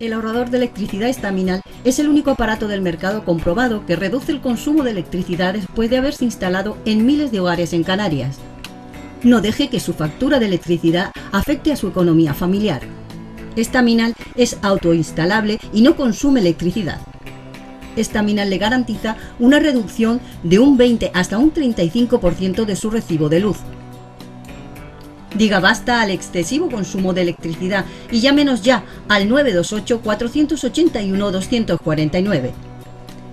El ahorrador de electricidad Estaminal es el único aparato del mercado comprobado que reduce el consumo de electricidad después de haberse instalado en miles de hogares en Canarias. No deje que su factura de electricidad afecte a su economía familiar. Estaminal es autoinstalable y no consume electricidad. Estaminal le garantiza una reducción de un 20 hasta un 35% de su recibo de luz. Diga basta al excesivo consumo de electricidad y llámenos ya al 928-481-249.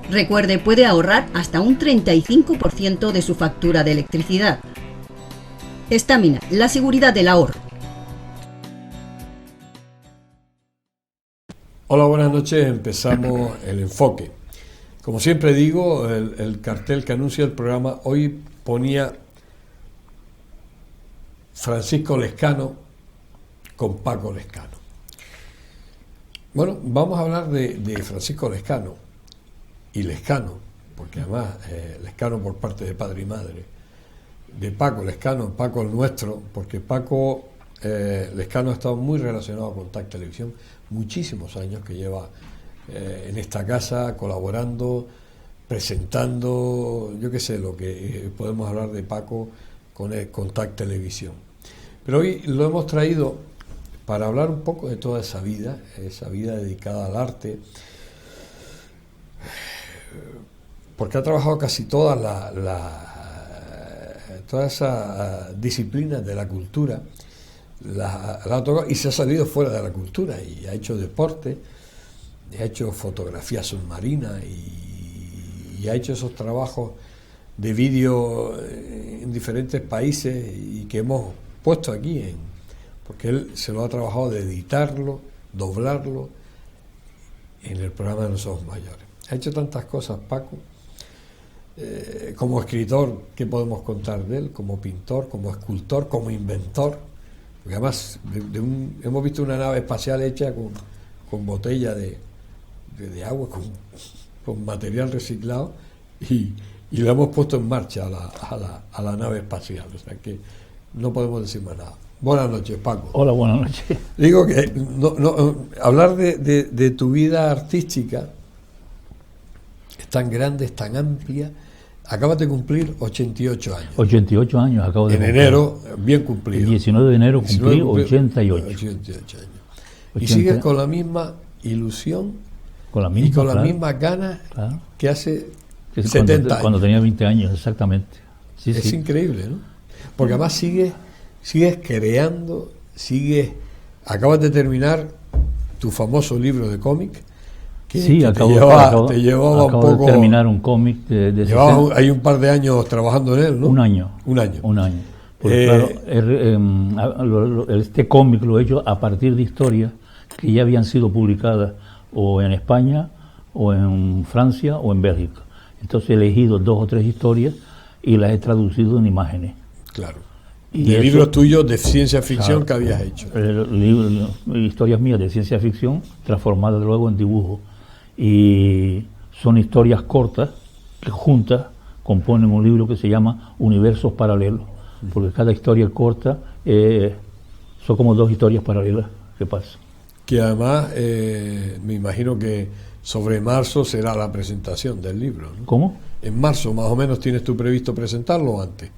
Recuerde, puede ahorrar hasta un 35% de su factura de electricidad. Estaminal, la seguridad del ahorro. Hola, buenas noches. Empezamos el enfoque. Como siempre digo, el cartel que anuncia el programa hoy ponía Francisco Lescano con Paco Lescano. Bueno, vamos a hablar de Francisco Lescano y Lescano, porque además Lescano por parte de padre y madre, de Paco Lescano, Paco el nuestro, porque Paco Lescano ha estado muy relacionado con TAC Televisión, muchísimos años que lleva en esta casa colaborando, presentando, yo qué sé, lo que podemos hablar de Paco con TAC Televisión. Pero hoy lo hemos traído para hablar un poco de toda esa vida dedicada al arte, porque ha trabajado casi todas esas disciplinas de la cultura, la ha tocado y se ha salido fuera de la cultura y ha hecho deporte, ha hecho fotografía submarina y ha hecho esos trabajos de vídeo en diferentes países y que hemos puesto aquí, porque él se lo ha trabajado de editarlo, doblarlo en el programa de Los Ojos Mayores. Ha hecho tantas cosas Paco, como escritor, ¿qué podemos contar de él? Como pintor, como escultor, como inventor, porque además hemos visto una nave espacial hecha con botella de agua, con material reciclado y la hemos puesto en marcha a la nave espacial, o sea que no podemos decir más nada. Buenas noches, Paco. Hola, buenas noches. Digo que hablar de tu vida artística es tan grande, es tan amplia. Acabas de cumplir 88 años. 88 años acabo de cumplir. En enero, bien cumplido. El 19 de enero cumplí 88. 88 años. Y sigues con la misma ilusión con la claro, mismas ganas que hace 70 años. Cuando tenía 20 años, exactamente. Sí, es increíble, ¿no? Porque además sigues creando, acabas de terminar tu famoso libro de cómic. Acabo de terminar un cómic hay un par de años trabajando en él, ¿no? Un año. Porque, este cómic lo he hecho a partir de historias que ya habían sido publicadas o en España, o en Francia, o en Bélgica. Entonces he elegido 2 o 3 historias y las he traducido en imágenes. Claro. De libros tuyos de ciencia ficción, claro, que habías hecho. Historias mías de ciencia ficción transformadas luego en dibujo. Y son historias cortas que juntas componen un libro que se llama Universos Paralelos, porque cada historia corta son como 2 historias paralelas que pasan. Que además me imagino que sobre marzo será la presentación del libro, ¿no? ¿Cómo? En marzo más o menos tienes tú previsto presentarlo o antes.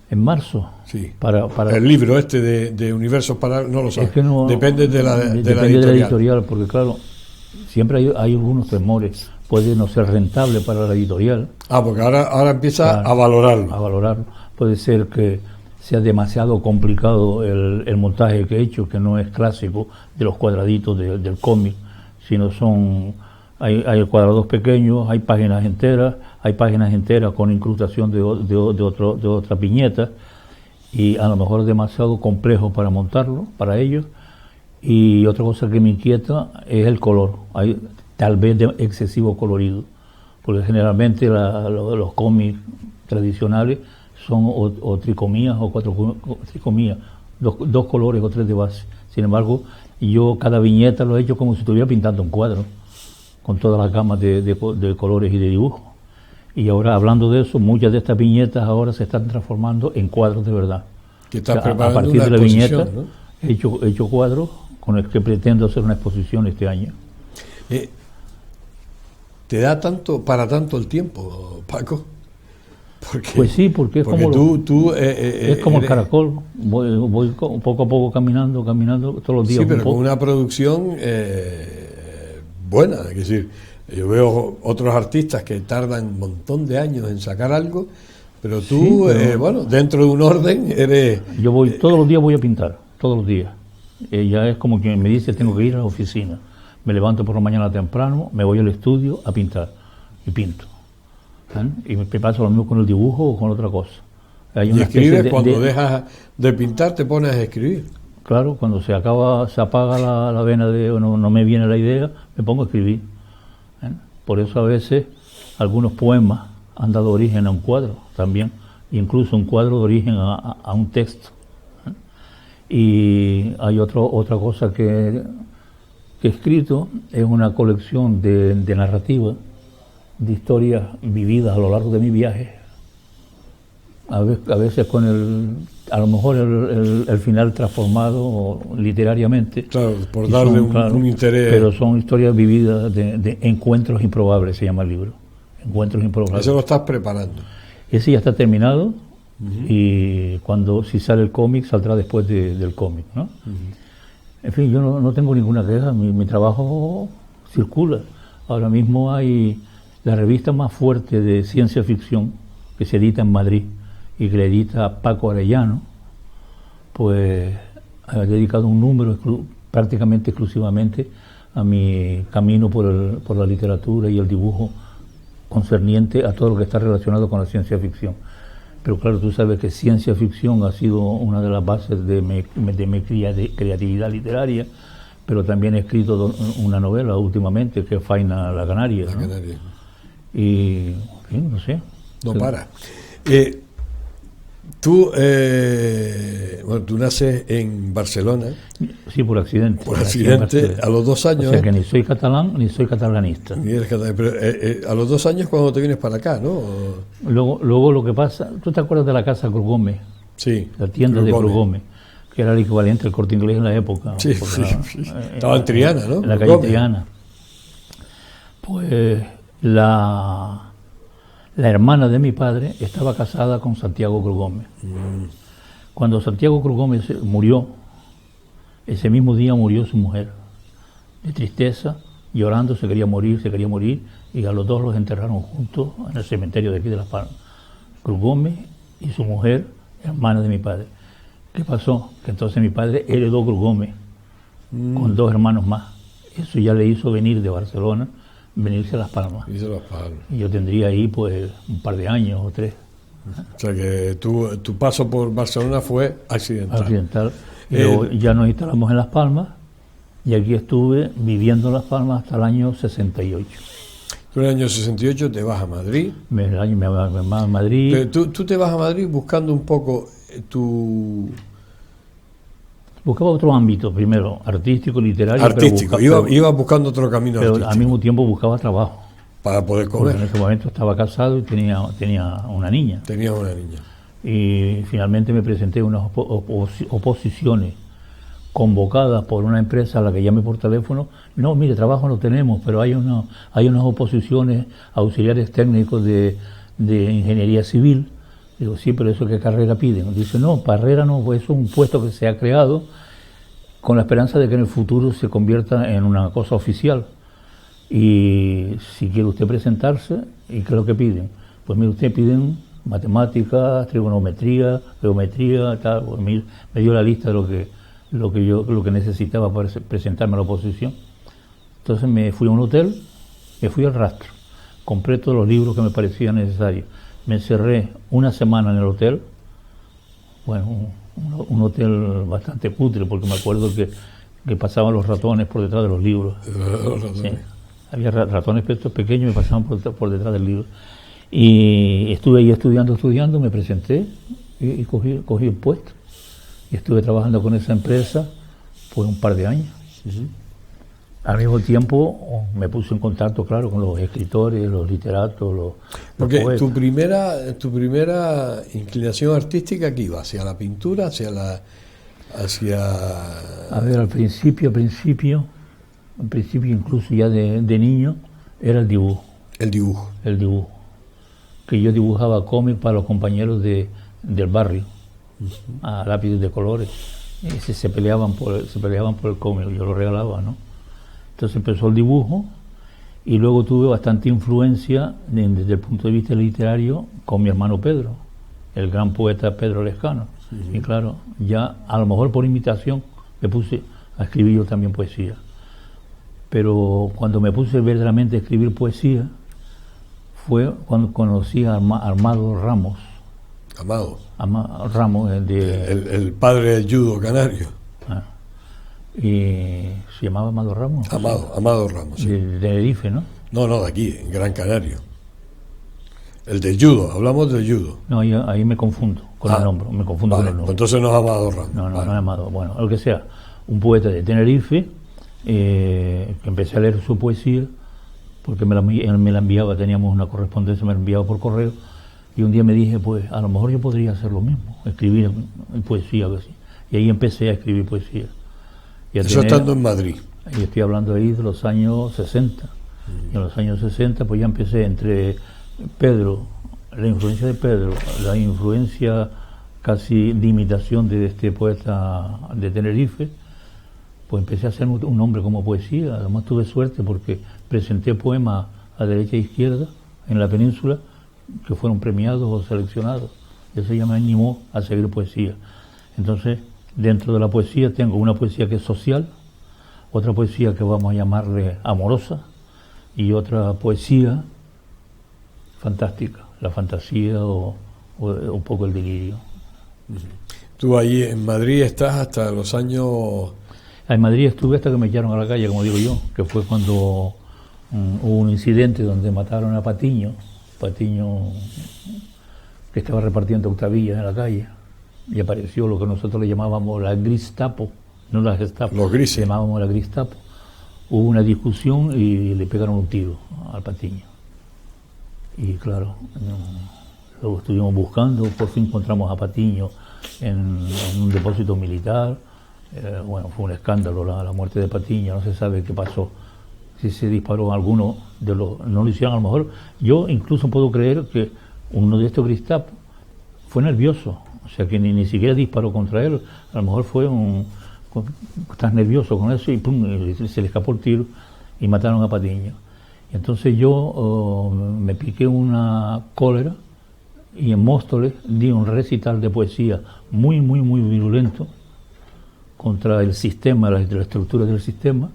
¿En marzo? Sí. Para el libro de Universos Paralelos, no lo sabes. Es que no, depende de la editorial, porque claro, siempre hay algunos temores. Puede no ser rentable para la editorial. Porque ahora empieza a valorarlo. Puede ser que sea demasiado complicado el montaje que he hecho, que no es clásico de los cuadraditos del cómic, sino hay cuadrados pequeños, hay páginas enteras con incrustación de otras viñetas, y a lo mejor es demasiado complejo para montarlo, para ellos. Y otra cosa que me inquieta es el color, hay tal vez de excesivo colorido, porque generalmente los cómics tradicionales son o tricomías o 4 tricomías, 2 colores o 3 de base. Sin embargo, yo cada viñeta lo he hecho como si estuviera pintando un cuadro, con todas las gamas de colores y de dibujo. Y ahora, hablando de eso, muchas de estas viñetas ahora se están transformando en cuadros de verdad. Que estás a partir de la viñeta, ¿no? he hecho cuadros con el que pretendo hacer una exposición este año. ¿Te da para tanto el tiempo, Paco? Pues sí, porque es como es como el caracol. Voy poco a poco caminando todos los días. Sí, pero con una producción buena. Es decir, yo veo otros artistas que tardan un montón de años en sacar algo, pero tú, bueno, dentro de un orden eres... Yo voy todos los días, voy a pintar, todos los días. Ya es como que me dice, tengo que ir a la oficina. Me levanto por la mañana temprano, me voy al estudio a pintar y pinto. Y me pasa lo mismo con el dibujo o con otra cosa. Hay una escribes cuando dejas de pintar, te pones a escribir. Claro, cuando se apaga la vena de no me viene la idea, me pongo a escribir. Por eso a veces algunos poemas han dado origen a un cuadro también, incluso un cuadro de origen a un texto. Y hay otra cosa que he escrito, es una colección de narrativa, de historias vividas a lo largo de mi viaje, a veces con a lo mejor el final transformado literariamente. Claro, por darle un interés. Pero son historias vividas de encuentros improbables, se llama el libro. Encuentros improbables. Eso lo estás preparando. Ese ya está terminado, y si sale el cómic, saldrá después del cómic, ¿no? En fin, yo no tengo ninguna queja, mi trabajo circula. Ahora mismo hay la revista más fuerte de ciencia ficción que se edita en Madrid y que le edita Paco Arellano, pues ha dedicado un número prácticamente exclusivamente a mi camino por la literatura y el dibujo concerniente a todo lo que está relacionado con la ciencia ficción. Pero claro, tú sabes que ciencia ficción ha sido una de las bases de mi creatividad literaria, pero también he escrito una novela últimamente que es Faina la Canaria. La Canaria. Y, en fin, no sé. No para. Tú naces en Barcelona. Sí, por accidente. Por accidente, a los 2 años. O sea que ni soy catalán ni soy catalanista. Ni eres catalán, pero a los 2 años cuando te vienes para acá, ¿no? Luego lo que pasa, ¿tú te acuerdas de la casa Cruz Gómez? Sí. La tienda de Cruz Gómez, que era el equivalente al Corte Inglés en la época. Sí, sí. Estaba en Triana, ¿no? En la calle Triana. Pues la hermana de mi padre estaba casada con Santiago Cruz Gómez. Cuando Santiago Cruz Gómez murió, ese mismo día murió su mujer, de tristeza, llorando, se quería morir, y a los dos los enterraron juntos en el cementerio de aquí de Las Palmas. Cruz Gómez y su mujer, hermana de mi padre. ¿Qué pasó? Que entonces mi padre heredó Cruz Gómez con 2 hermanos más. Eso ya le hizo venir de Barcelona, venirse a Las Palmas. Y yo tendría ahí pues un par de años o 3. O sea que tu paso por Barcelona fue accidental. Y luego ya nos instalamos en Las Palmas y aquí estuve viviendo en Las Palmas hasta el año 68. Tú en el año 68 te vas a Madrid. Me vas a Madrid. Pero tú te vas a Madrid buscando un poco Buscaba otro ámbito, primero, artístico, literario. Artístico, iba buscando otro camino pero artístico. Al mismo tiempo buscaba trabajo. Para poder comer. Porque en ese momento estaba casado y tenía una niña. Tenías una niña. Y finalmente me presenté unas oposiciones convocadas por una empresa a la que llamé por teléfono. No, mire, trabajo no tenemos, pero hay unas oposiciones auxiliares técnicos de ingeniería civil. Digo, sí, pero ¿eso qué carrera piden? Dice, no, carrera no, pues es un puesto que se ha creado con la esperanza de que en el futuro se convierta en una cosa oficial. Y si quiere usted presentarse, ¿y qué es lo que piden? Pues mire, usted piden matemáticas, trigonometría, geometría, tal. Pues me dio la lista de lo que necesitaba para presentarme a la oposición. Entonces me fui a un hotel, me fui al rastro, compré todos los libros que me parecían necesarios. Me encerré una semana en el hotel, bueno, un hotel bastante cutre, porque me acuerdo que pasaban los ratones por detrás de los libros. Sí. Había ratones pequeños y me pasaban por detrás del libro. Y estuve ahí estudiando, me presenté y cogí el puesto. Y estuve trabajando con esa empresa por un par de años. Al mismo tiempo me puse en contacto, claro, con los escritores, los literatos, los Porque poetas. tu primera inclinación artística, ¿qué iba? ¿Hacia la pintura? ¿Hacia la A ver, al principio incluso ya de niño, era el dibujo. El dibujo. El dibujo. Que yo dibujaba cómics para los compañeros del barrio, a lápices de colores. Y se peleaban por el cómic, yo lo regalaba, ¿no? Entonces empezó el dibujo y luego tuve bastante influencia desde el punto de vista literario con mi hermano Pedro, el gran poeta Pedro Lescano. Y claro, ya a lo mejor por imitación me puse a escribir yo también poesía. Pero cuando me puse verdaderamente a escribir poesía fue cuando conocí a Amado Ramos. Ramos, el padre del judo canario. Y se llamaba Amado Ramos. Amado Ramos, sí. De Tenerife, ¿no? No, de aquí, en Gran Canario. El de judo, hablamos del judo. No, ahí me confundo con el nombre, con el nombre. Pues entonces no es Amado Ramos. No es Amado. Bueno, lo que sea, un poeta de Tenerife, que empecé a leer su poesía, porque él me la enviaba, teníamos una correspondencia, me la enviaba por correo, y un día me dije, pues a lo mejor yo podría hacer lo mismo, escribir en poesía, algo así. Y ahí empecé a escribir poesía. Eso estando en Madrid. Y estoy hablando ahí de los años 60. Y en los años 60 pues ya empecé entre Pedro, la influencia de Pedro, la influencia casi de imitación de este poeta de Tenerife, pues empecé a hacer un nombre como poesía. Además tuve suerte porque presenté poemas a derecha e izquierda en la península que fueron premiados o seleccionados. Eso ya me animó a seguir poesía. Entonces, dentro de la poesía tengo una poesía que es social, otra poesía que vamos a llamarle amorosa y otra poesía fantástica, la fantasía o un poco el delirio. Tú ahí en Madrid estás hasta los años... En Madrid estuve hasta que me echaron a la calle, como digo yo, que fue cuando hubo un incidente donde mataron a Patiño que estaba repartiendo octavillas en la calle. Y apareció lo que nosotros le llamábamos la Gestapo, no la Gestapo, los grises. Le llamábamos la Gestapo. Hubo una discusión y le pegaron un tiro al Patiño. Y claro, luego estuvimos buscando, por fin encontramos a Patiño en un depósito militar. Bueno, fue un escándalo la muerte de Patiño, no se sabe qué pasó. Si se disparó alguno de los... No lo hicieron a lo mejor. Yo incluso puedo creer que uno de estos Gestapo fue nervioso. O sea, que ni siquiera disparó contra él. A lo mejor fue estás nervioso con eso y pum, se le escapó el tiro y mataron a Patiño. Y entonces yo me piqué una cólera y en Móstoles di un recital de poesía muy virulento contra el sistema, la estructura del sistema.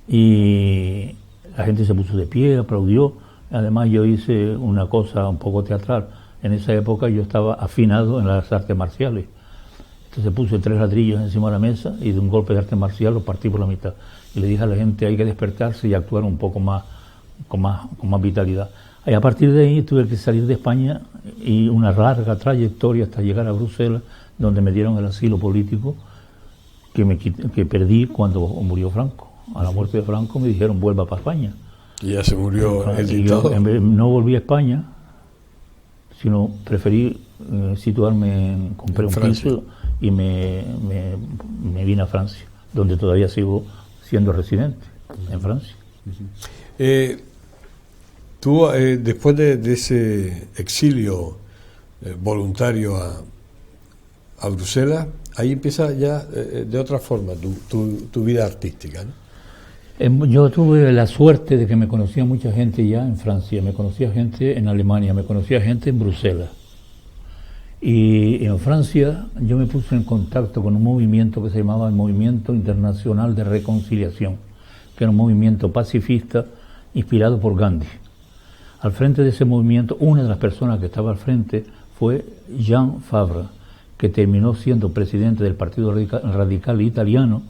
Y la gente se puso de pie, aplaudió. Además yo hice una cosa un poco teatral. En esa época yo estaba afinado en las artes marciales. Entonces puse 3 ladrillos encima de la mesa y de un golpe de arte marcial los partí por la mitad. Y le dije a la gente, hay que despertarse y actuar un poco más, con más vitalidad. Y a partir de ahí tuve que salir de España y una larga trayectoria hasta llegar a Bruselas, donde me dieron el asilo político que perdí cuando murió Franco. A la muerte de Franco me dijeron, vuelva para España. Y ya se murió el dictador. No volví a España, sino preferí situarme, compré un piso y me vine a Francia, donde todavía sigo siendo residente, en Francia. Tú, después de ese exilio voluntario a Bruselas, ahí empieza ya de otra forma tu vida artística, ¿no? Yo tuve la suerte de que me conocía mucha gente ya en Francia, me conocía gente en Alemania, me conocía gente en Bruselas. Y en Francia yo me puse en contacto con un movimiento que se llamaba el Movimiento Internacional de Reconciliación, que era un movimiento pacifista inspirado por Gandhi. Al frente de ese movimiento, una de las personas que estaba al frente fue Jean Favre, que terminó siendo presidente del Partido Radical Italiano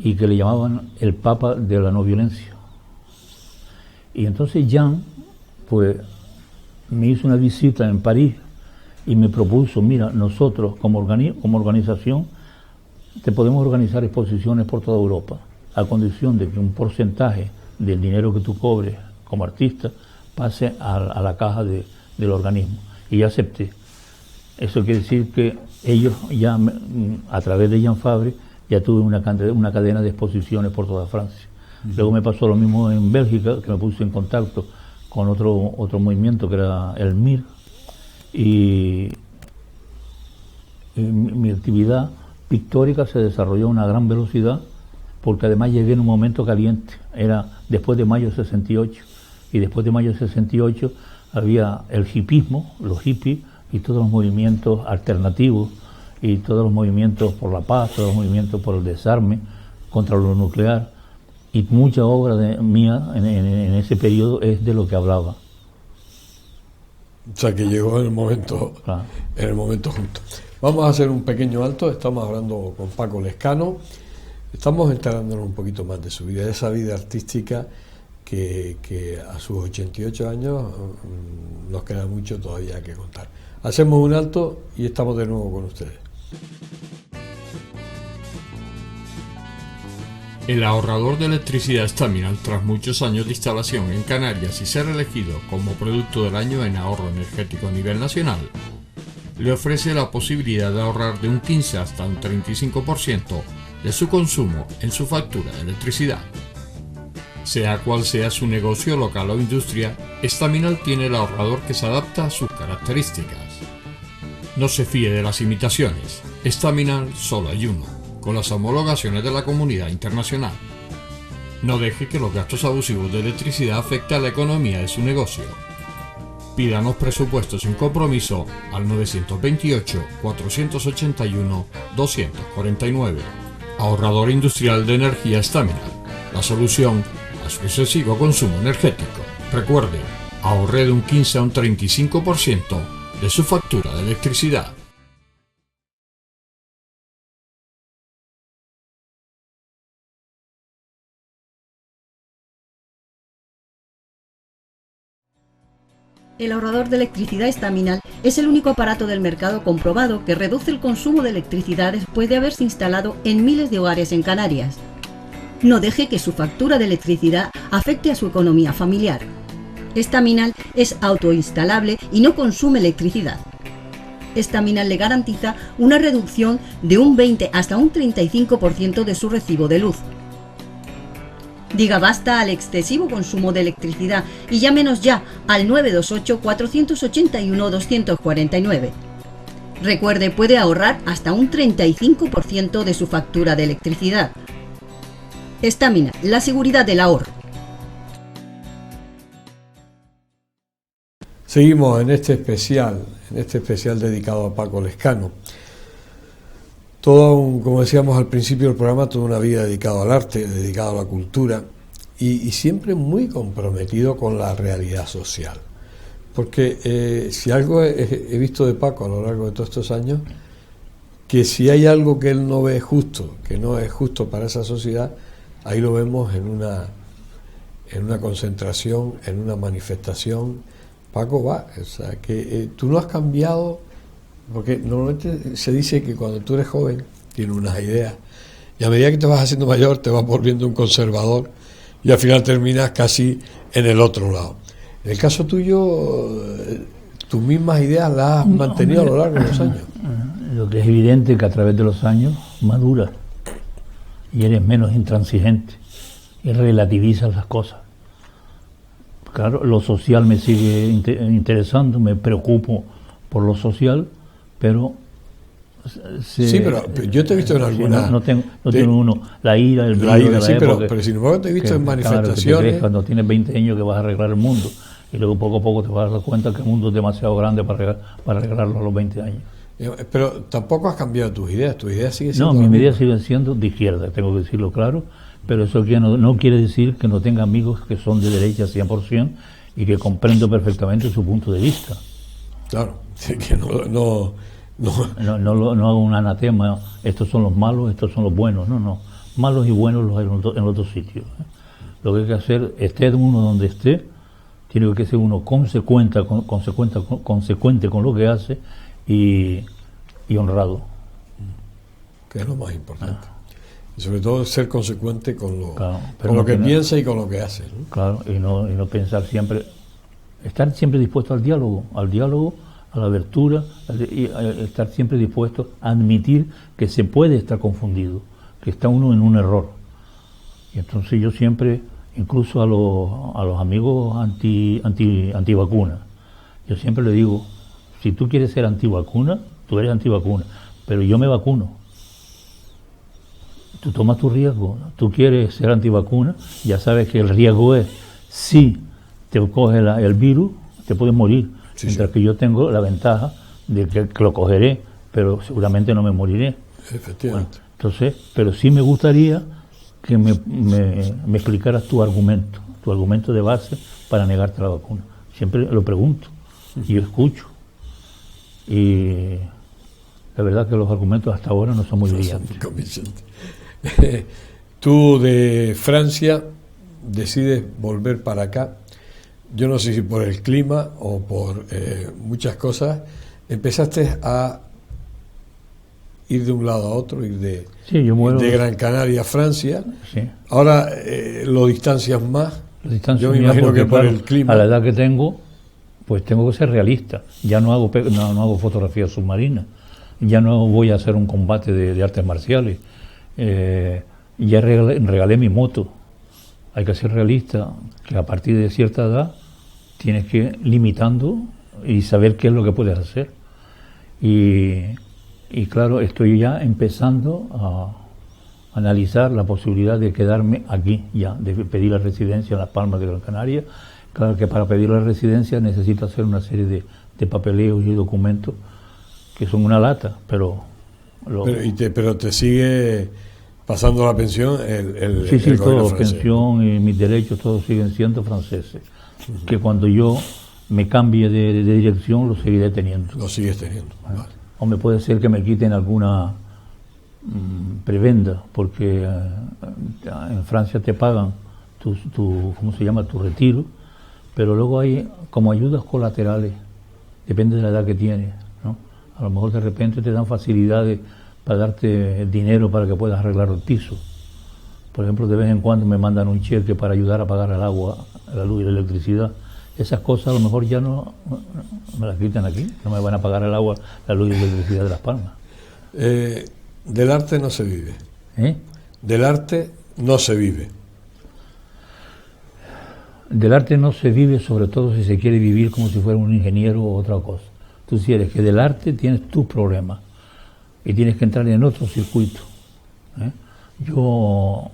y que le llamaban el Papa de la no violencia. Y entonces Jean, pues, me hizo una visita en París y me propuso, mira, nosotros como organización te podemos organizar exposiciones por toda Europa, a condición de que un porcentaje del dinero que tú cobres como artista pase a la caja del organismo. Y yo acepté. Eso quiere decir que ellos ya, a través de Jean Fabre, ya tuve una cadena de exposiciones por toda Francia. Luego me pasó lo mismo en Bélgica, que me puse en contacto con otro movimiento que era el MIR, y mi actividad pictórica se desarrolló a una gran velocidad, porque además llegué en un momento caliente, era después de mayo 68, y después de mayo 68 había el hipismo, los hippies, y todos los movimientos alternativos, y todos los movimientos por la paz, todos los movimientos por el desarme, contra lo nuclear, y mucha obra mía en ese periodo es de lo que hablaba. O sea que llegó en el momento, Claro. en el momento justo. Vamos a hacer un pequeño alto. Estamos hablando con Paco Lescano. Estamos enterándonos un poquito más de su vida, de esa vida artística que a sus 88 años nos queda mucho todavía que contar. Hacemos un alto y estamos de nuevo con ustedes. El ahorrador de electricidad Staminal, tras muchos años de instalación en Canarias y ser elegido como producto del año en ahorro energético a nivel nacional, le ofrece la posibilidad de ahorrar de un 15 hasta un 35% de su consumo en su factura de electricidad. Sea cual sea su negocio local o industria, Staminal tiene el ahorrador que se adapta a sus características. No se fíe de las imitaciones, Staminal solo hay uno, con las homologaciones de la comunidad internacional. No deje que los gastos abusivos de electricidad afecten a la economía de su negocio. Pídanos presupuestos sin compromiso al 928-481-249. Ahorrador industrial de energía Staminal, la solución a su excesivo consumo energético. Recuerde, ahorre de un 15 a un 35% de su factura de electricidad. El ahorrador de electricidad Staminal es el único aparato del mercado comprobado que reduce el consumo de electricidad después de haberse instalado en miles de hogares en Canarias. No deje que su factura de electricidad afecte a su economía familiar. Staminal es autoinstalable y no consume electricidad. Staminal le garantiza una reducción de un 20 hasta un 35% de su recibo de luz. Diga basta al excesivo consumo de electricidad y llámenos ya al 928-481-249. Recuerde, puede ahorrar hasta un 35% de su factura de electricidad. Staminal, la seguridad del ahorro. Seguimos en este especial dedicado a Paco Lescano. Como decíamos al principio del programa, toda una vida dedicado al arte, dedicado a la cultura y siempre muy comprometido con la realidad social. Porque si algo he visto de Paco a lo largo de todos estos años, que si hay algo que él no ve justo, que no es justo para esa sociedad, ahí lo vemos en una concentración, en una manifestación. Paco va, o sea, que tú no has cambiado. Porque normalmente se dice que cuando tú eres joven tienes unas ideas y a medida que te vas haciendo mayor te vas volviendo un conservador y al final terminas casi en el otro lado. En el caso tuyo, tus mismas ideas las has mantenido a lo largo de los años. Lo que es evidente es que a través de los años maduras y eres menos intransigente y relativizas las cosas. Claro, lo social me sigue interesando, me preocupo por lo social, pero sí, pero yo te he visto en alguna. No tiene uno la ira, el brillo la ira, de la sí, época, pero sin embargo te he visto en manifestaciones. Claro, que cuando tienes 20 años que vas a arreglar el mundo y luego poco a poco te vas a dar cuenta que el mundo es demasiado grande para arreglarlo a los 20 años. Pero tampoco has cambiado tus ideas siguen siendo. No, mis ideas siguen siendo de izquierda, tengo que decirlo claro, pero eso no quiere decir que no tenga amigos que son de derecha 100% y que comprendo perfectamente su punto de vista. Claro, que no hago un anatema, estos son los malos, estos son los buenos, no, malos y buenos los hay en otros sitios. Lo que hay que hacer, esté uno donde esté, tiene que ser uno consecuente con lo que hace y honrado. Que es lo más importante. Y sobre todo ser consecuente con lo no que piensa y con lo que hace, ¿no? Claro, y no pensar siempre, estar siempre dispuesto al diálogo, a la abertura y a estar siempre dispuesto a admitir que se puede estar confundido, que está uno en un error. Y entonces yo siempre, incluso a los amigos antivacuna, yo siempre le digo, si tú quieres ser antivacuna, tú eres antivacuna, pero yo me vacuno. Tú tomas tu riesgo, tú quieres ser antivacuna, ya sabes que el riesgo es, si te coge el virus, te puedes morir, sí, mientras que yo tengo la ventaja de que lo cogeré, pero seguramente no me moriré. Efectivamente. Bueno, entonces, pero sí me gustaría que me explicaras tu argumento de base para negarte la vacuna. Siempre lo pregunto y yo escucho. Y la verdad que los argumentos hasta ahora no son muy brillantes. Tú de Francia decides volver para acá. Yo no sé si por el clima o por muchas cosas, empezaste a ir de un lado a otro, ir de Gran Canaria a Francia. Sí. Ahora lo distancias más. Yo me imagino que por el clima. A la edad que tengo, pues tengo que ser realista. Ya no hago fotografía submarina. Ya no voy a hacer un combate de artes marciales. Ya regalé mi moto. Hay que ser realista, que a partir de cierta edad tienes que ir limitando y saber qué es lo que puedes hacer. Y claro, estoy ya empezando a analizar la posibilidad de quedarme aquí ya, de pedir la residencia en Las Palmas de Gran Canaria. Claro que para pedir la residencia necesito hacer una serie de papeleos y documentos que son una lata, pero te sigue pasando la pensión sí, todo, pensión y mis derechos, todos siguen siendo franceses. Uh-huh. Que cuando yo me cambie de dirección, lo seguiré teniendo. Lo sigues teniendo, vale. Hombre, puede ser que me quiten alguna prebenda, porque en Francia te pagan ¿cómo se llama?, tu retiro, pero luego hay como ayudas colaterales, depende de la edad que tienes, ¿no? A lo mejor de repente te dan facilidades para darte dinero para que puedas arreglar el piso. Por ejemplo, de vez en cuando me mandan un cheque para ayudar a pagar el agua, la luz y la electricidad. Esas cosas a lo mejor ya no me las quitan aquí, no me van a pagar el agua, la luz y la electricidad de Las Palmas. Del arte no se vive. Del arte no se vive. Del arte no se vive, sobre todo si se quiere vivir como si fuera un ingeniero o otra cosa. Tú si eres que del arte tienes tus problemas y tienes que entrar en otro circuito. Yo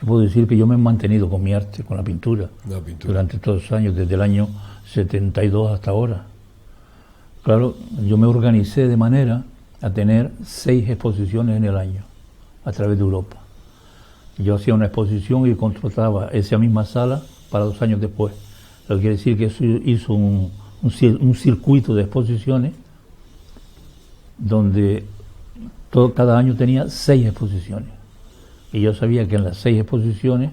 puedo decir que yo me he mantenido con mi arte, con la pintura, durante todos los años, desde el año 72 hasta ahora. Claro, yo me organicé de manera a tener 6 exposiciones en el año, a través de Europa. Yo hacía una exposición y contrataba esa misma sala para 2 años después. Lo que quiere decir que eso hizo un circuito de exposiciones donde cada año tenía 6 exposiciones. Y yo sabía que en las 6 exposiciones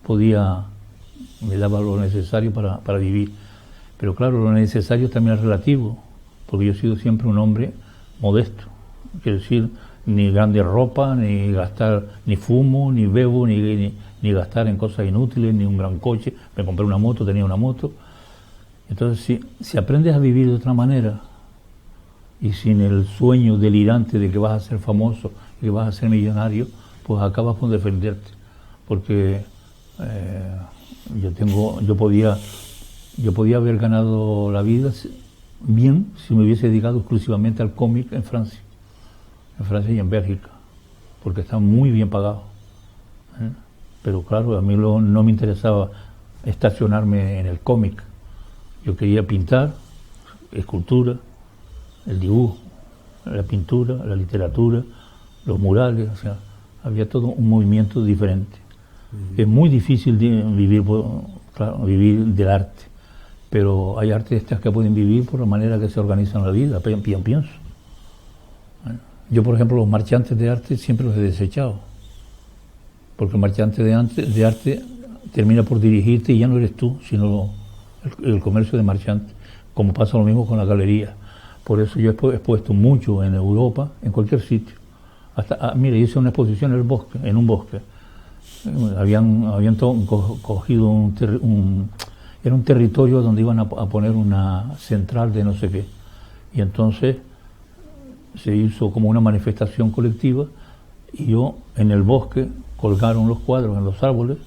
me daba lo necesario para vivir. Pero claro, lo necesario también es relativo, porque yo he sido siempre un hombre modesto. Quiero decir, ni grande ropa, ni gastar, ni fumo, ni bebo, ni gastar en cosas inútiles, ni un gran coche. Me compré una moto, tenía una moto. Entonces, si aprendes a vivir de otra manera, y sin el sueño delirante de que vas a ser famoso y que vas a ser millonario, pues acabas con defenderte, porque yo podía haber ganado la vida bien si me hubiese dedicado exclusivamente al cómic en Francia y en Bélgica, porque están muy bien pagados. Pero claro, a mí no me interesaba estacionarme en el cómic. Yo quería pintar, escultura, el dibujo, la pintura, la literatura, los murales, o sea, había todo un movimiento diferente. Es muy difícil vivir del arte, pero hay artistas que pueden vivir por la manera que se organizan la vida, pienso. Yo, por ejemplo, los marchantes de arte siempre los he desechado, porque el marchante de arte termina por dirigirte y ya no eres tú, sino el comercio de marchantes, como pasa lo mismo con la galería. Por eso yo he expuesto mucho en Europa, en cualquier sitio. Mira, hice una exposición en un bosque. Habían cogido era un territorio donde iban a poner una central de no sé qué. Y entonces se hizo como una manifestación colectiva y yo en el bosque colgaron los cuadros en los árboles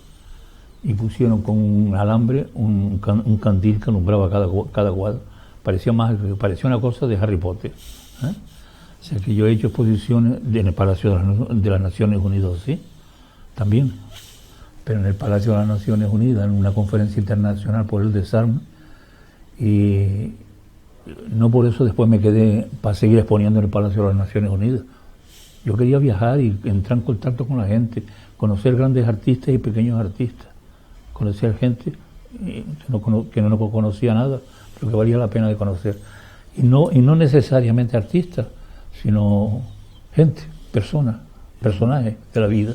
y pusieron con un alambre un candil que alumbraba cada cuadro. Parecía una cosa de Harry Potter. O sea que yo he hecho exposiciones en el Palacio de las Naciones Unidas, sí, también. Pero en el Palacio de las Naciones Unidas, en una conferencia internacional por el desarme, y no por eso después me quedé para seguir exponiendo en el Palacio de las Naciones Unidas. Yo quería viajar y entrar en contacto con la gente, conocer grandes artistas y pequeños artistas, conocer gente que no conocía nada, pero que valía la pena de conocer. Y no necesariamente artistas, sino gente, personas, personajes de la vida.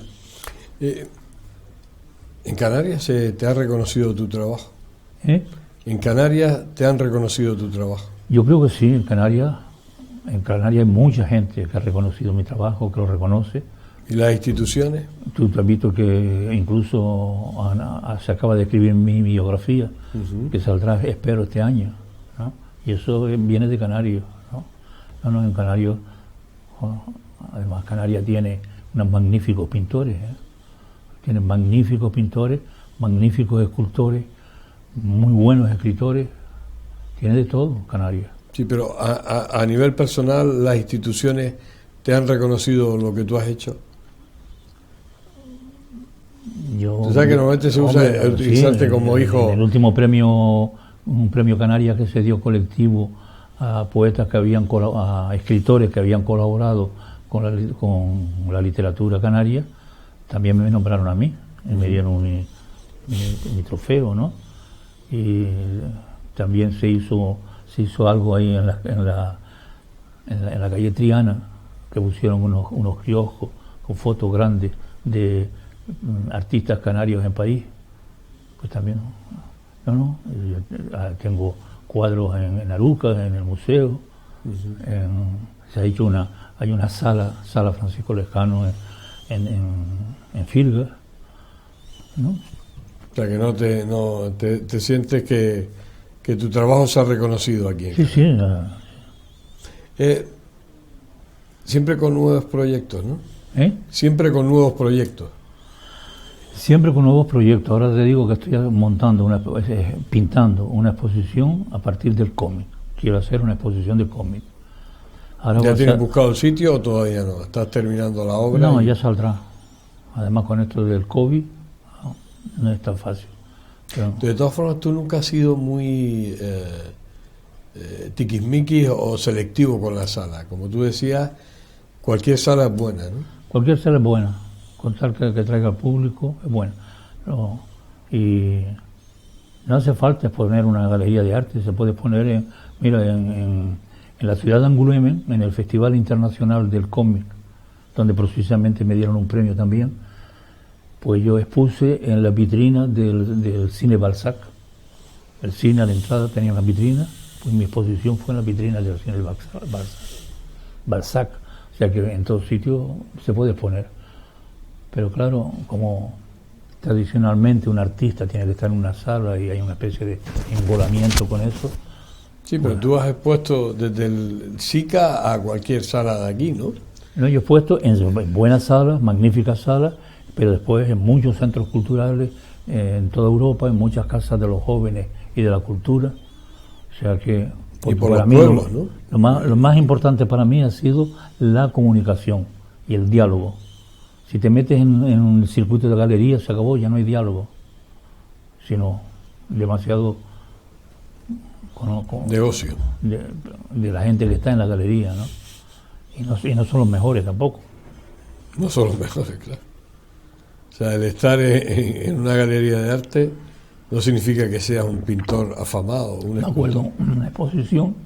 ¿En Canarias te ha reconocido tu trabajo? ¿En Canarias te han reconocido tu trabajo? Yo creo que sí, en Canarias hay mucha gente que ha reconocido mi trabajo, que lo reconoce. ¿Y las instituciones? Tú te has visto que incluso se acaba de escribir mi biografía, que saldrá, espero, este año, ¿no? Y eso viene de Canarias, ¿no? En Canarias, además Canarias tiene unos magníficos pintores, tiene magníficos pintores, magníficos escultores, muy buenos escritores, tiene de todo Canarias. Sí, pero a nivel personal, ¿las instituciones te han reconocido lo que tú has hecho? ¿Tú sabes que normalmente se usa utilizarte como hijo? El último premio, un premio Canarias que se dio colectivo a poetas a escritores que habían colaborado con la literatura canaria, también me nombraron a mí, y me dieron mi trofeo, ¿no? Y también se hizo algo ahí en la calle Triana, que pusieron unos kioscos con fotos grandes de artistas canarios en París. Pues también, yo tengo cuadros en Arucas, en el museo. Se ha hecho hay una sala Francisco Lescano en Filga, ¿no? O sea que no te sientes que tu trabajo se ha reconocido aquí. Sí. Siempre con nuevos proyectos, ¿no? Siempre con nuevos proyectos. Siempre con nuevos proyectos. Ahora te digo que estoy pintando una exposición a partir del cómic. Quiero hacer una exposición de cómic. ¿Ya tienes buscado el sitio o todavía no? ¿Estás terminando la obra? No, ya saldrá. Además, con esto del COVID, no es tan fácil. Pero... De todas formas, tú nunca has sido muy tiquismiquis o selectivo con la sala. Como tú decías, cualquier sala es buena, ¿no? Cualquier sala es buena. Con tal que traiga al público, es buena. Y no hace falta exponer una galería de arte. Se puede poner, en la ciudad de Angoulême, en el Festival Internacional del Cómic, donde precisamente me dieron un premio también, pues yo expuse en la vitrina del cine Balzac. El cine a la entrada tenía una vitrina, pues mi exposición fue en la vitrina del cine Balzac. O sea que en todos sitios se puede exponer. Pero claro, como tradicionalmente un artista tiene que estar en una sala y hay una especie de engolamiento con eso. Sí, pero tú has expuesto desde el SICA a cualquier sala de aquí, ¿no? No, yo he expuesto en buenas salas, magníficas salas, pero después en muchos centros culturales, en toda Europa, en muchas casas de los jóvenes y de la cultura. O sea que... Y por los pueblos, ¿no? Lo más importante para mí ha sido la comunicación y el diálogo. Si te metes en un circuito de galería, se acabó, ya no hay diálogo, sino demasiado de ocio. De la gente que está en la galería, ¿no? Y no son los mejores tampoco. No son los mejores, claro. O sea, el estar en una galería de arte no significa que seas un pintor afamado. Me acuerdo una exposición,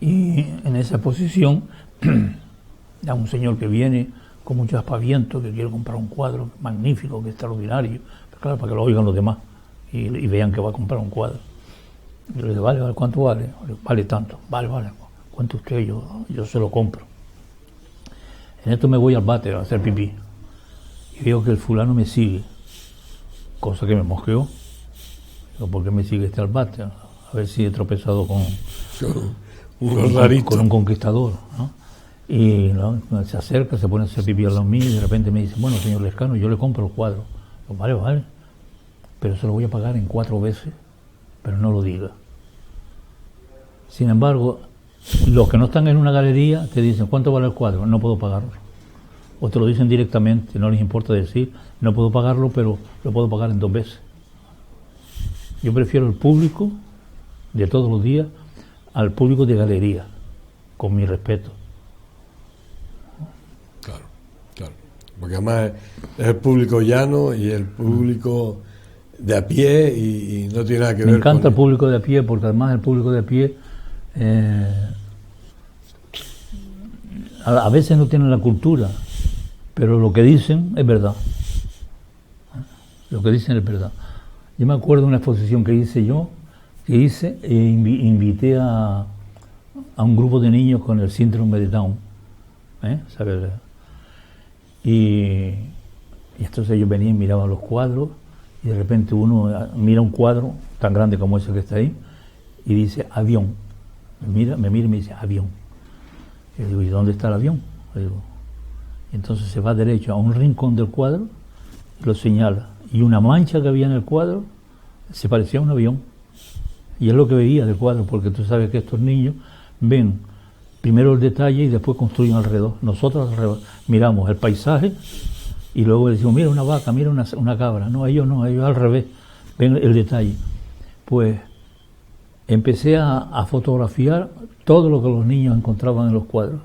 y en esa exposición hay un señor que viene con mucho aspaviento, que quiere comprar un cuadro magnífico, que es extraordinario, pero claro, para que lo oigan los demás y vean que va a comprar un cuadro. Yo le digo, vale, ¿cuánto vale? Vale tanto. Vale, ¿cuánto usted? Yo se lo compro. En esto me voy al váter a hacer pipí y veo que el fulano me sigue, cosa que me mosqueó. Digo, ¿por qué me sigue este albate? A ver si he tropezado con un conquistador, ¿no? Y ¿no? Se acerca, se pone a hacer pipí al lado mío y de repente me dice, bueno, señor Lescano, yo le compro el cuadro. Digo, vale, vale, pero se lo voy a pagar en 4 veces, pero no lo diga. Sin embargo, los que no están en una galería te dicen, ¿cuánto vale el cuadro? No puedo pagarlo. O te lo dicen directamente, no les importa decir, no puedo pagarlo, pero lo puedo pagar en 2 veces. Yo prefiero el público de todos los días al público de galería, con mi respeto. Claro, claro. Porque además es el público llano y el público de a pie y no tiene nada que ver con... Me encanta el público de a pie, porque además el público de a pie a veces no tienen la cultura, pero lo que dicen es verdad. Lo que dicen es verdad. Yo me acuerdo de una exposición que hice e invité a un grupo de niños con el síndrome de Down, ¿sabes? Y entonces ellos venían y miraban los cuadros y de repente uno mira un cuadro tan grande como ese que está ahí y dice avión. Me mira y me dice avión. Y digo, ¿y dónde está el avión? Y entonces se va derecho a un rincón del cuadro y lo señala. Y una mancha que había en el cuadro se parecía a un avión. Y es lo que veía del cuadro, porque tú sabes que estos niños ven primero el detalle y después construyen alrededor. Nosotros miramos el paisaje y luego decimos, mira una vaca, mira una cabra. No, ellos al revés, ven el detalle. Pues empecé a fotografiar todo lo que los niños encontraban en los cuadros.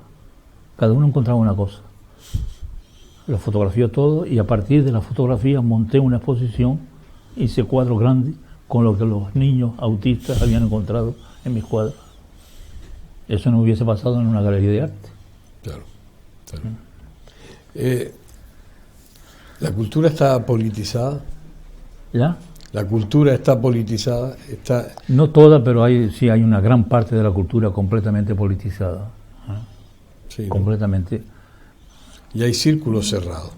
Cada uno encontraba una cosa. Lo fotografié todo y a partir de la fotografía monté una exposición, hice cuadros grandes con lo que los niños autistas habían encontrado en mis cuadros. Eso no hubiese pasado en una galería de arte. Claro, claro. ¿La cultura está politizada? ¿Ya? ¿La cultura está politizada? No toda, pero sí hay una gran parte de la cultura completamente politizada. Sí, completamente. ¿no? Y hay círculos cerrados.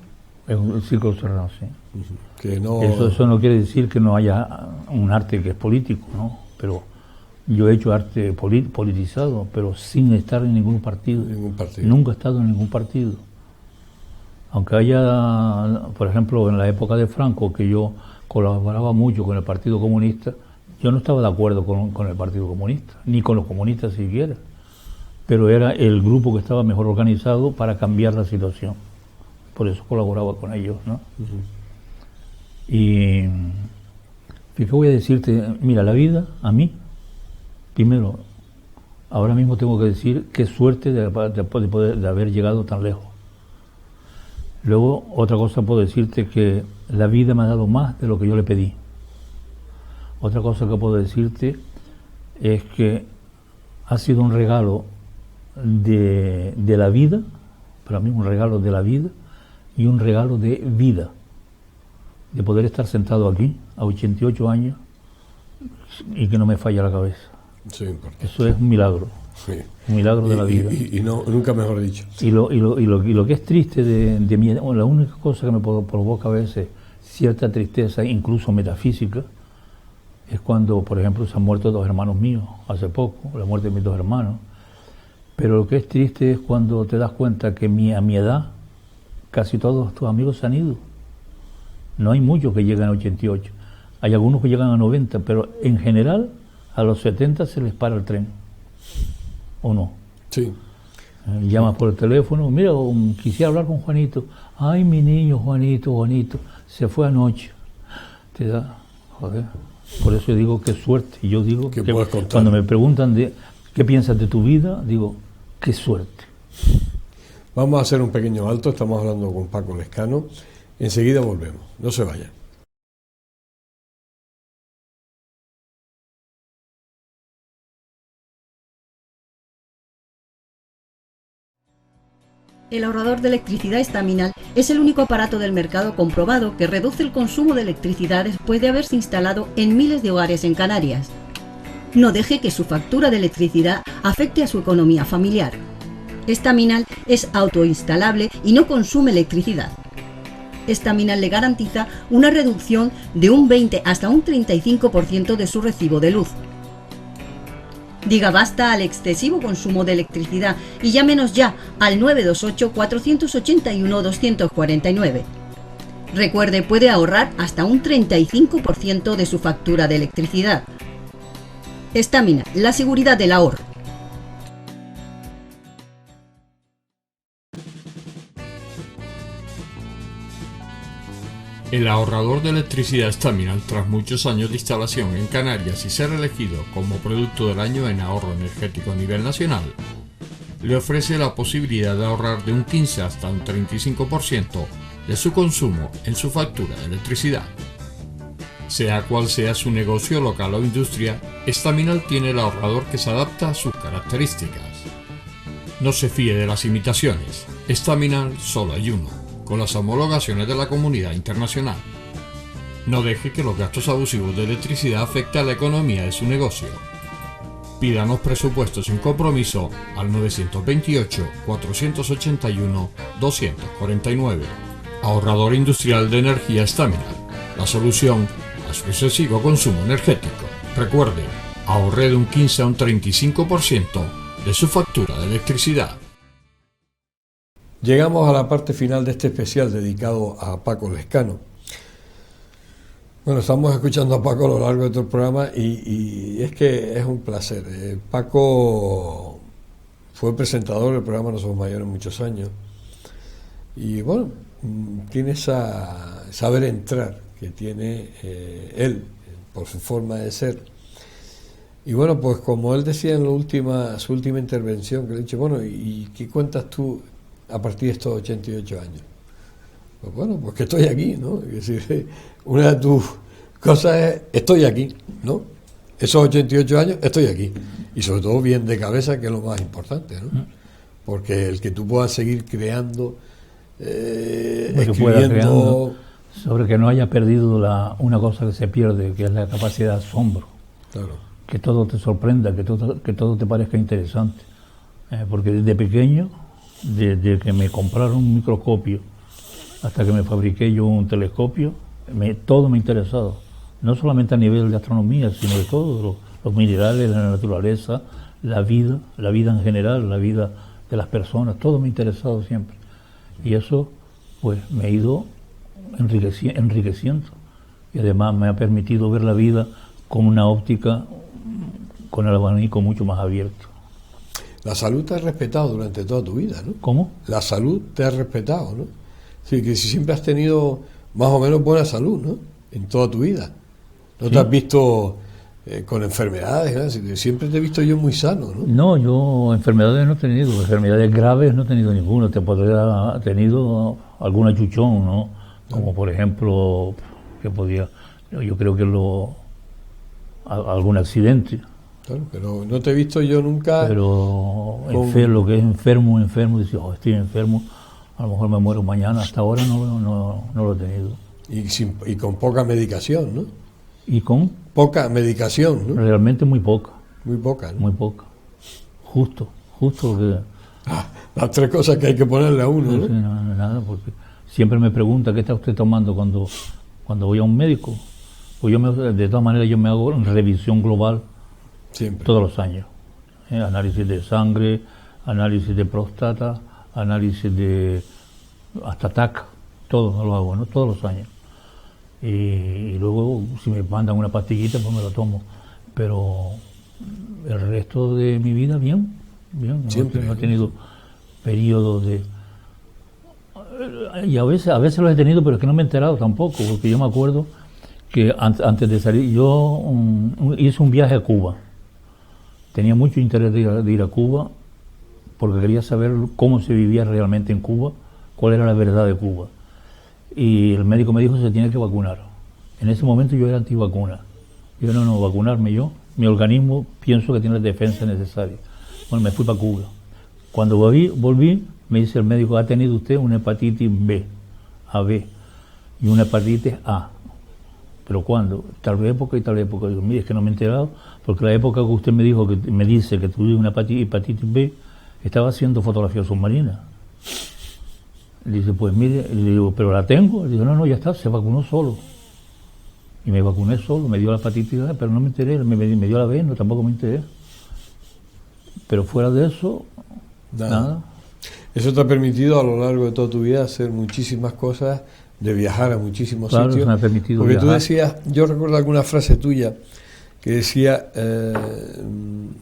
Es un círculo cerrado, sí. Que no... Eso no quiere decir que no haya un arte que es político, ¿no? Pero yo he hecho arte politizado, pero sin estar en ningún partido. Nunca he estado en ningún partido. Aunque haya, por ejemplo, en la época de Franco, que yo colaboraba mucho con el Partido Comunista, yo no estaba de acuerdo con el Partido Comunista, ni con los comunistas siquiera. Pero era el grupo que estaba mejor organizado para cambiar la situación. Por eso colaboraba con ellos, ¿no? Y ¿qué voy a decirte? Mira, la vida, a mí, primero, ahora mismo tengo que decir qué suerte de haber llegado tan lejos. Luego, otra cosa puedo decirte que la vida me ha dado más de lo que yo le pedí. Otra cosa que puedo decirte es que ha sido un regalo de la vida, para mí un regalo de la vida y un regalo de vida, de poder estar sentado aquí a 88 años y que no me falla la cabeza. Sí, eso es un milagro, sí. Un milagro de la vida. Y no, nunca mejor dicho. Y lo que es triste de mí, la única cosa que me provoca a veces cierta tristeza, incluso metafísica, es cuando, por ejemplo, se han muerto 2 hermanos míos hace poco, la muerte de mis 2 hermanos. Pero lo que es triste es cuando te das cuenta que a mi edad casi todos tus amigos se han ido. No hay muchos que llegan a 88. Hay algunos que llegan a 90, pero en general a los 70 se les para el tren. ¿O no? Sí. Llamas por el teléfono, mira, quisiera hablar con Juanito. Ay, mi niño, Juanito, se fue anoche. Te da, joder. Por eso yo digo, qué suerte. Y yo digo que cuando me preguntan ¿qué piensas de tu vida? Digo, qué suerte. Vamos a hacer un pequeño alto, estamos hablando con Paco Lescano. Enseguida volvemos, no se vayan. El ahorrador de electricidad estaminal es el único aparato del mercado comprobado que reduce el consumo de electricidad después de haberse instalado en miles de hogares en Canarias. No deje que su factura de electricidad afecte a su economía familiar. Estaminal es autoinstalable y no consume electricidad. Staminal le garantiza una reducción de un 20 hasta un 35% de su recibo de luz. Diga basta al excesivo consumo de electricidad y llámenos ya al 928-481-249. Recuerde, puede ahorrar hasta un 35% de su factura de electricidad. Staminal, la seguridad del ahorro. El ahorrador de electricidad Staminal, tras muchos años de instalación en Canarias y ser elegido como producto del año en ahorro energético a nivel nacional, le ofrece la posibilidad de ahorrar de un 15 hasta un 35% de su consumo en su factura de electricidad. Sea cual sea su negocio local o industria, Staminal tiene el ahorrador que se adapta a sus características. No se fíe de las imitaciones, Staminal solo hay uno, con las homologaciones de la comunidad internacional. No deje que los gastos abusivos de electricidad afecten a la economía de su negocio. Pídanos presupuestos sin compromiso al 928-481-249. Ahorrador industrial de energía Staminal, la solución a su excesivo consumo energético. Recuerde, ahorre de un 15 a un 35% de su factura de electricidad. Llegamos a la parte final de este especial dedicado a Paco Lescano. Bueno, estamos escuchando a Paco a lo largo de todo el programa y es que es un placer. Paco fue presentador del programa No Somos Mayores muchos años y bueno, tiene esa saber entrar que tiene él por su forma de ser. Y bueno, pues como él decía en su última intervención, que le he dicho, bueno, ¿y qué cuentas tú a partir de estos 88 años? Pues bueno, pues que estoy aquí, ¿no? Es decir, una de tus cosas es, estoy aquí, ¿no? Esos 88 años, estoy aquí. Y sobre todo bien de cabeza, que es lo más importante, ¿no? Porque el que tú puedas seguir creando, escribiendo... Sobre que no haya perdido una cosa que se pierde, que es la capacidad de asombro. Claro. Que todo te sorprenda, que todo te parezca interesante. Porque desde pequeño, desde que me compraron un microscopio hasta que me fabriqué yo un telescopio, todo me ha interesado. No solamente a nivel de astronomía, sino de todo, los minerales, la naturaleza, la vida en general, la vida de las personas, todo me ha interesado siempre. Y eso, pues, me ha ido enriqueciendo. Y además me ha permitido ver la vida con una óptica, con el abanico mucho más abierto. La salud te ha respetado durante toda tu vida, ¿no? ¿Cómo? La salud te ha respetado, ¿no? Sí, que si siempre has tenido más o menos buena salud, ¿no? En toda tu vida. No te has visto con enfermedades, ¿no? Siempre te he visto yo muy sano, ¿no? No, yo enfermedades no he tenido, enfermedades graves no he tenido ninguna. Te podría haber tenido alguna chuchón, ¿no? Como por ejemplo, yo creo que algún accidente. Claro, pero no te he visto yo nunca... Pero lo que es enfermo, dice, estoy enfermo, a lo mejor me muero mañana, hasta ahora no lo he tenido. Y con poca medicación, ¿no? ¿Y con? Poca medicación, ¿no? Realmente muy poca. Muy poca, ¿no? Muy poca. Justo lo que... las tres cosas que hay que ponerle a uno, ¿no? Sí, no, nada, porque siempre me pregunta qué está usted tomando cuando voy a un médico. Pues de todas maneras yo me hago una revisión global. Siempre. Todos los años. Análisis de sangre, análisis de próstata, análisis de hasta TAC, todo lo hago, ¿no? Todos los años. Y luego, si me mandan una pastillita, pues me lo tomo. Pero el resto de mi vida, bien. Siempre. No he tenido periodos de... Y a veces los he tenido, pero es que no me he enterado tampoco, porque yo me acuerdo que antes de salir, yo hice un viaje a Cuba. Tenía mucho interés de ir a Cuba porque quería saber cómo se vivía realmente en Cuba, cuál era la verdad de Cuba. Y el médico me dijo que se tiene que vacunar. En ese momento yo era antivacuna. Yo no, vacunarme yo, mi organismo pienso que tiene la defensa necesaria. Bueno, me fui para Cuba. Cuando volví, me dice el médico, ha tenido usted una hepatitis B, AB, y una hepatitis A. ¿Pero cuándo? Tal época y tal época. Digo, mire, es que no me he enterado, porque la época que usted me dice que tuve una hepatitis B, estaba haciendo fotografía submarina. Dice, pues mire, le digo, pero la tengo. Le digo, no, ya está, se vacunó solo. Y me vacuné solo, me dio la hepatitis A, pero no me enteré, me dio la B, no, tampoco me enteré. Pero fuera de eso, nada. Eso te ha permitido a lo largo de toda tu vida hacer muchísimas cosas, de viajar a muchísimos sitios. Eso me ha permitido porque viajar. Tú decías, yo recuerdo alguna frase tuya que decía,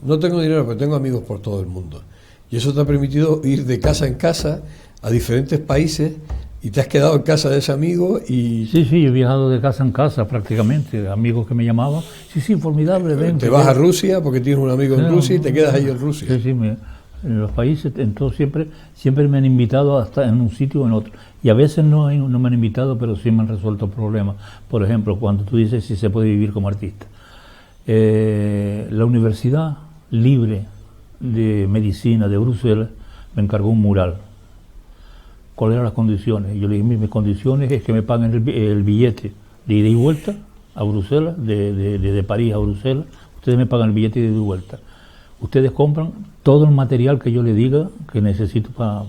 no tengo dinero, pero tengo amigos por todo el mundo. Y eso te ha permitido ir de casa en casa a diferentes países y te has quedado en casa de ese amigo y... Sí, yo he viajado de casa en casa prácticamente, amigos que me llamaban, sí, formidable, ven. Te vas a Rusia porque tienes un amigo en Rusia y te quedas ahí en Rusia. Sí, en los países, entonces siempre me han invitado hasta en un sitio o en otro. Y a veces no me han invitado, pero sí me han resuelto problemas. Por ejemplo, cuando tú dices si se puede vivir como artista. La Universidad Libre de Medicina de Bruselas me encargó un mural. ¿Cuáles eran las condiciones? Yo le dije, mis condiciones es que me paguen el billete de ida y vuelta a Bruselas, de París a Bruselas. Ustedes me pagan el billete de ida y vuelta. Ustedes compran todo el material que yo le diga que necesito para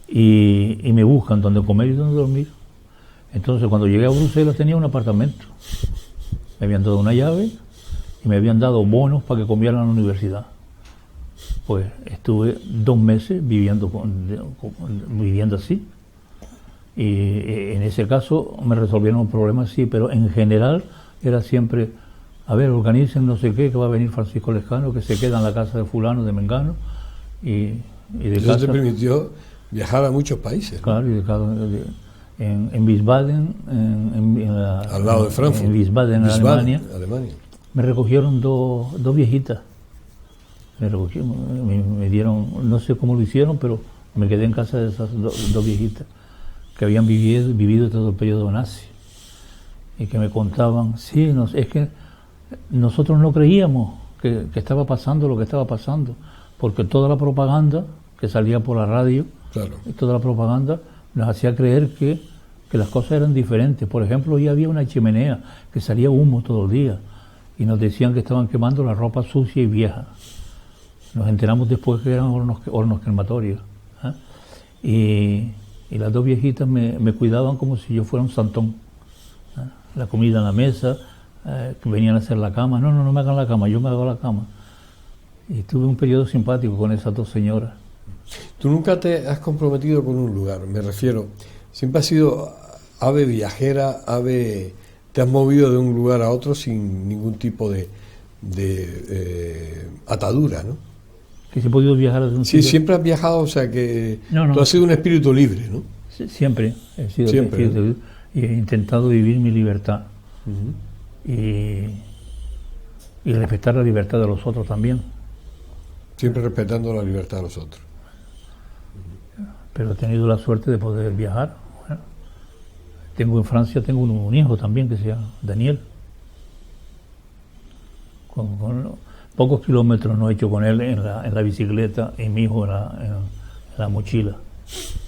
y me buscan donde comer y donde dormir. Entonces, cuando llegué a Bruselas tenía un apartamento. Me habían dado una llave y me habían dado bonos para que comieran en la universidad. Pues estuve 2 meses viviendo así. Y en ese caso me resolvieron un problema, sí, pero en general era siempre, a ver, organicen no sé qué, que va a venir Francisco Lescano, que se queda en la casa de fulano, de mengano. Y de eso te permitió viajar a muchos países. Claro, ¿no? En Wiesbaden, al lado de Frankfurt. En Wiesbaden, Alemania. Me recogieron dos viejitas. Me dieron, no sé cómo lo hicieron, pero me quedé en casa de esas dos viejitas que habían vivido todo el periodo nazi y que me contaban, es que nosotros no creíamos que estaba pasando lo que estaba pasando, porque toda la propaganda que salía por la radio, toda la propaganda nos hacía creer que las cosas eran diferentes. Por ejemplo, ya había una chimenea que salía humo todo el día y nos decían que estaban quemando la ropa sucia y vieja. Nos enteramos después que eran hornos crematorios. Y las dos viejitas me cuidaban como si yo fuera un santón. La comida en la mesa, que venían a hacer la cama. No me hagan la cama, yo me hago la cama. Y tuve un periodo simpático con esas dos señoras. ¿Tú nunca te has comprometido con un lugar? Me refiero, siempre has sido ave viajera, te has movido de un lugar a otro sin ningún tipo de atadura, ¿no? Que si he podido viajar desde un sitio. Sí, siempre has viajado, o sea que tú has sido un espíritu libre, ¿no? Siempre he sido espíritu libre y he intentado vivir mi libertad. Y respetar la libertad de los otros también. Siempre respetando la libertad de los otros. Pero he tenido la suerte de poder viajar. En Francia tengo un hijo también que se llama Daniel. Con pocos kilómetros no he hecho con él en la bicicleta y mi hijo en la mochila.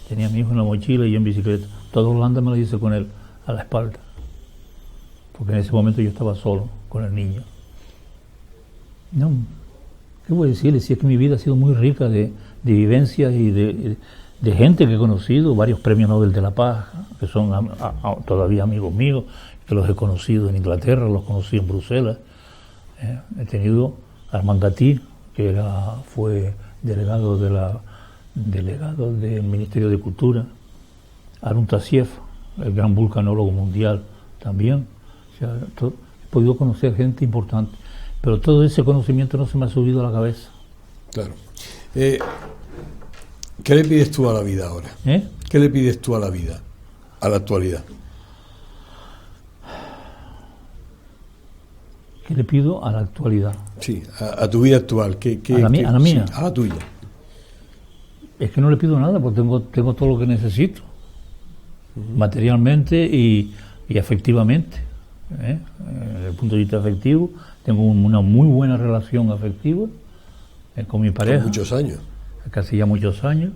Tenía a mi hijo en la mochila y yo en bicicleta. Toda Holanda me lo hice con él a la espalda. Porque en ese momento yo estaba solo con el niño. No, ¿qué voy a decirle? Si es que mi vida ha sido muy rica de vivencias y de gente que he conocido, varios premios Nobel de la Paz, que son todavía amigos míos, que los he conocido en Inglaterra, los conocí en Bruselas. He tenido a Armand Gatti, que fue delegado del Ministerio de Cultura, Arun Tassiev, el gran vulcanólogo mundial también. O sea, he podido conocer gente importante, pero todo ese conocimiento no se me ha subido a la cabeza. Claro. ¿Qué le pides tú a la vida ahora? ¿Qué le pides tú a la vida, a la actualidad? ¿Qué le pido a la actualidad? Sí, a tu vida actual. ¿A la mía? Sí, a la tuya. Es que no le pido nada, porque tengo todo lo que necesito, materialmente y afectivamente. Desde el punto de vista afectivo, tengo una muy buena relación afectiva con mi pareja. Muchos años. Casi ya muchos años.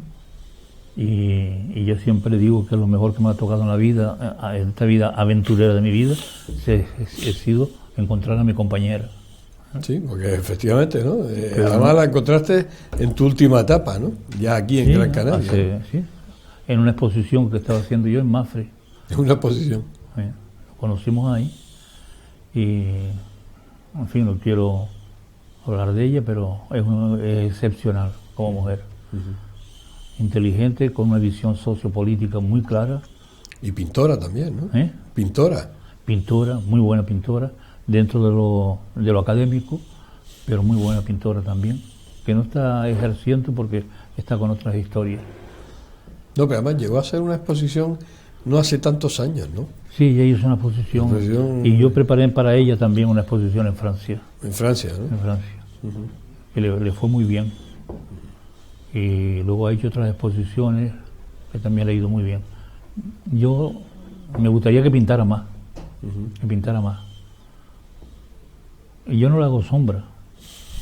Y yo siempre digo que lo mejor que me ha tocado en la vida, en esta vida aventurera de mi vida, he sido encontrar a mi compañera. Sí, porque efectivamente, ¿no? Además la encontraste en tu última etapa, ¿no? Ya aquí en Gran Canaria. en una exposición que estaba haciendo yo en Mafre. Es una exposición. Lo conocimos ahí y, en fin, no quiero hablar de ella, pero es excepcional como mujer. Inteligente, con una visión sociopolítica muy clara. Y pintora también, ¿no? Pintora, muy buena pintora, dentro de lo académico, pero muy buena pintora también, que no está ejerciendo porque está con otras historias. No, pero además llegó a hacer una exposición no hace tantos años, ¿no? Sí, ella hizo una exposición y yo preparé para ella también una exposición en Francia. En Francia, ¿no? En Francia. Y le fue muy bien. Y luego ha hecho otras exposiciones que también le ha ido muy bien. Yo me gustaría que pintara más, Y yo no le hago sombra,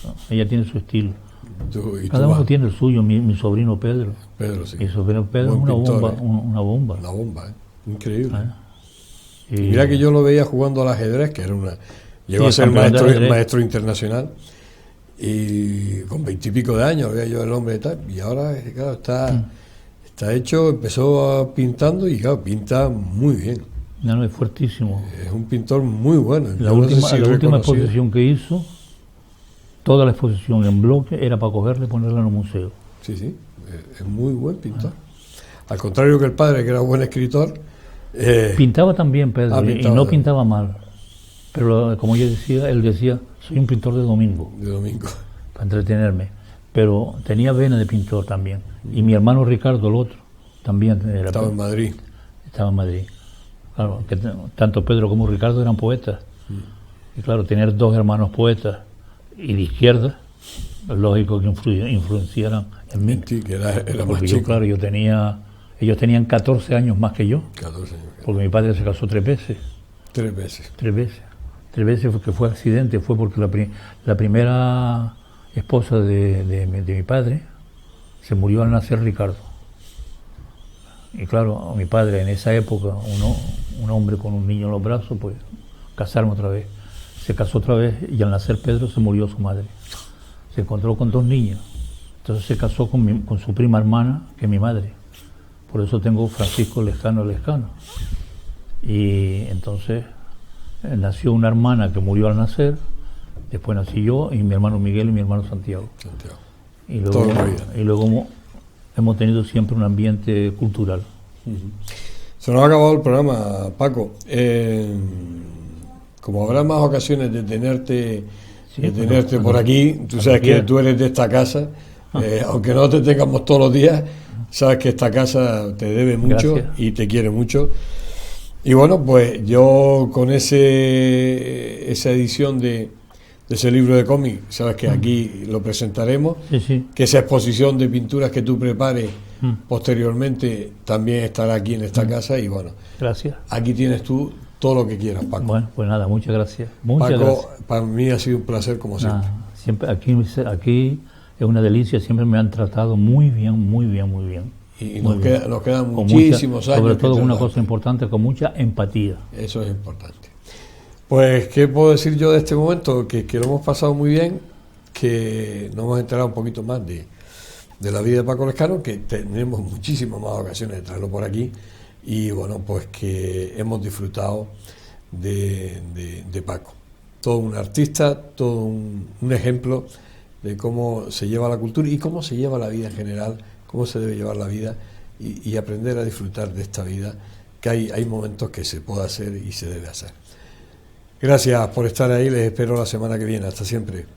¿no? Ella tiene su estilo. Cada uno tiene el suyo. Mi sobrino Pedro. Pedro, sí. Mi sobrino Pedro es una pintor, bomba, una bomba. Una bomba, increíble. Y mira que yo lo veía jugando al ajedrez, que llegó a ser maestro internacional. Y con 20 y pico de años veía yo el hombre y tal, y ahora claro, está hecho, empezó pintando y claro, pinta muy bien. No, es fuertísimo. Es un pintor muy bueno. La última exposición que hizo, toda la exposición en bloque era para cogerla y ponerla en un museo. Sí, es muy buen pintor. Al contrario que el padre, que era buen escritor. Pintaba también, Pedro, y no pintaba mal. Pero como él decía, soy un pintor de domingo. De domingo. Para entretenerme. Pero tenía vena de pintor también. Y mi hermano Ricardo, el otro, también era. Estaba en Madrid. Estaba en Madrid. Claro, que tanto Pedro como Ricardo eran poetas. Y claro, tener dos hermanos poetas y de izquierda, es lógico que influenciaran en mí. En ti, que era porque más yo, chico. claro, ellos tenían 14 años más que yo. 14 años. Porque mi padre se casó 3 veces. 3 veces. 3 veces. 3 veces que fue accidente, fue porque la primera esposa de mi padre se murió al nacer Ricardo. Y claro, mi padre en esa época, un hombre con un niño en los brazos, pues casaron otra vez. Se casó otra vez y al nacer Pedro se murió su madre. Se encontró con 2 niños. Entonces se casó con su prima hermana, que es mi madre. Por eso tengo Francisco Lescano. Y entonces nació una hermana que murió al nacer, después nací yo y mi hermano Miguel y mi hermano Santiago. Y luego hemos tenido siempre un ambiente cultural. Se nos ha acabado el programa, Paco. Como habrá más ocasiones de tenerte por aquí, tú sabes que tú eres de esta casa, aunque no te tengamos todos los días, sabes que esta casa te debe mucho. Gracias. Y te quiere mucho. Y bueno, pues yo con esa edición de ese libro de cómic, sabes que aquí lo presentaremos, que esa exposición de pinturas que tú prepares posteriormente también estará aquí en esta casa y bueno, gracias. Aquí tienes tú todo lo que quieras, Paco. Bueno, pues nada, muchas gracias. Paco, para mí ha sido un placer como siempre. Siempre aquí es una delicia, siempre me han tratado muy bien. Y nos quedan muchísimos años. Sobre todo una cosa importante, con mucha empatía. Eso es importante. Pues, ¿qué puedo decir yo de este momento? Que lo hemos pasado muy bien, que nos hemos enterado un poquito más de la vida de Paco Lescano, que tenemos muchísimas más ocasiones de traerlo por aquí, y bueno, pues que hemos disfrutado de Paco. Todo un artista, todo un ejemplo de cómo se lleva la cultura y cómo se lleva la vida en general, cómo se debe llevar la vida y aprender a disfrutar de esta vida, que hay momentos que se puede hacer y se debe hacer. Gracias por estar ahí, les espero la semana que viene. Hasta siempre.